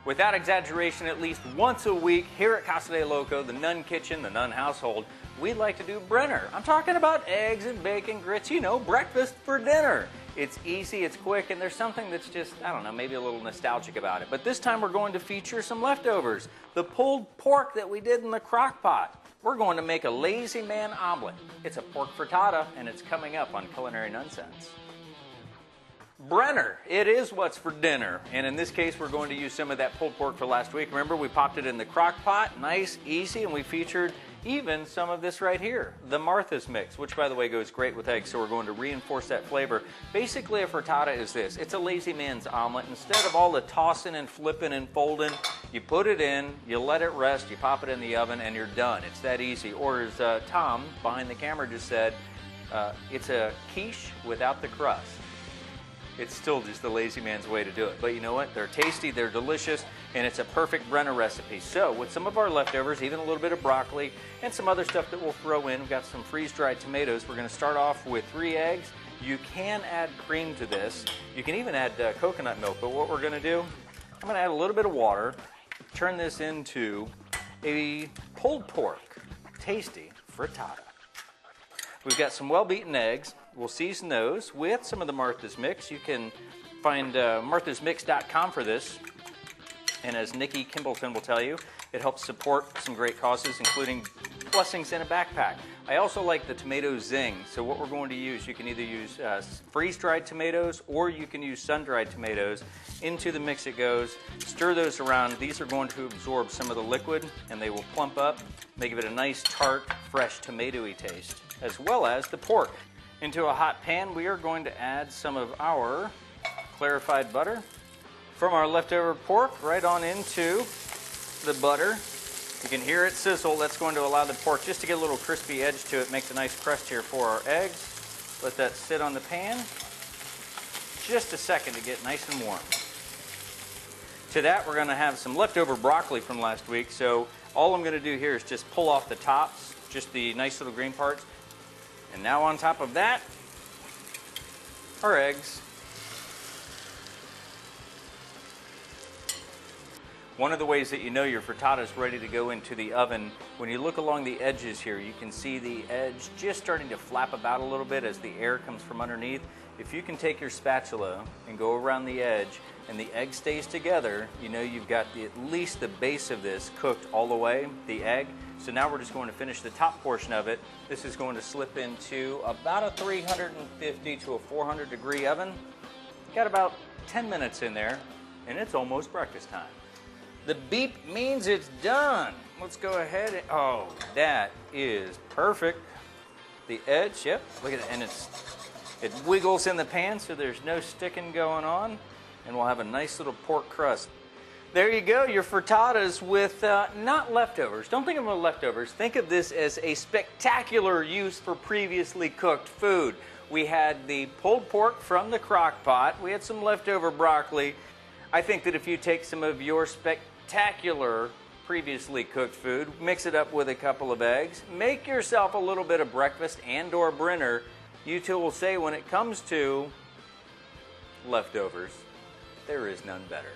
Without exaggeration, at least once a week here at Casa de Loco, the Nunn kitchen, the Nunn household, we like to do Brinner. I'm talking about eggs and bacon grits, you know, breakfast for dinner. It's easy, it's quick, and there's something that's just, I don't know, maybe a little nostalgic about it. But this time we're going to feature some leftovers. The pulled pork that we did in the crock pot. We're going to make a lazy man omelet. It's a pork frittata, and it's coming up on Culinary Nunnsense. Brinner, it is what's for dinner. And in this case, we're going to use some of that pulled pork for last week. Remember, we popped it in the crock pot, nice, easy, and we featured even some of this right here, the Martha's mix, which by the way goes great with eggs, so we're going to reinforce that flavor. Basically, a frittata is this. It's a lazy man's omelet. Instead of all the tossing and flipping and folding, you put it in, you let it rest, you pop it in the oven, and you're done. It's that easy. Or as Tom behind the camera just said, it's a quiche without the crust. It's still just the lazy man's way to do it. But you know what? They're tasty, they're delicious, and it's a perfect Brinner recipe. So with some of our leftovers, even a little bit of broccoli, and some other stuff that we'll throw in, we've got some freeze-dried tomatoes. We're going to start off with 3 eggs. You can add cream to this. You can even add coconut milk. But what we're going to do, I'm going to add a little bit of water, turn this into a pulled pork, tasty frittata. We've got some well-beaten eggs. We'll season those with some of the Martha's Mix. You can find marthasmix.com for this. And as Nikki Kimbleton will tell you, it helps support some great causes, including Blessings in a Backpack. I also like the tomato zing. So what we're going to use, you can either use freeze-dried tomatoes or you can use sun-dried tomatoes. Into the mix it goes. Stir those around. These are going to absorb some of the liquid and they will plump up. They give it a nice tart, fresh, tomatoey taste, as well as the pork. Into a hot pan, we are going to add some of our clarified butter from our leftover pork right on into the butter. You can hear it sizzle. That's going to allow the pork just to get a little crispy edge to it, makes a nice crust here for our eggs. Let that sit on the pan just a second to get nice and warm. To that, we're going to have some leftover broccoli from last week. So all I'm going to do here is just pull off the tops, just the nice little green parts. And now on top of that, our eggs. One of the ways that you know your frittata is ready to go into the oven, when you look along the edges here, you can see the edge just starting to flap about a little bit as the air comes from underneath. If you can take your spatula and go around the edge and the egg stays together, you know you've got at least the base of this cooked all the way, the egg. So now we're just going to finish the top portion of it. This is going to slip into about a 350 to a 400 degree oven. Got about 10 minutes in there and it's almost breakfast time. The beep means it's done. Let's go ahead and, oh, that is perfect. The edge, yep, look at it, and it wiggles in the pan so there's no sticking going on, and we'll have a nice little pork crust. There you go, your frittatas with not leftovers. Don't think of them as leftovers. Think of this as a spectacular use for previously cooked food. We had the pulled pork from the crock pot. We had some leftover broccoli. I think that if you take some of your spectacular previously cooked food, mix it up with a couple of eggs, make yourself a little bit of breakfast and or Brinner, you two will say when it comes to leftovers, there is none better.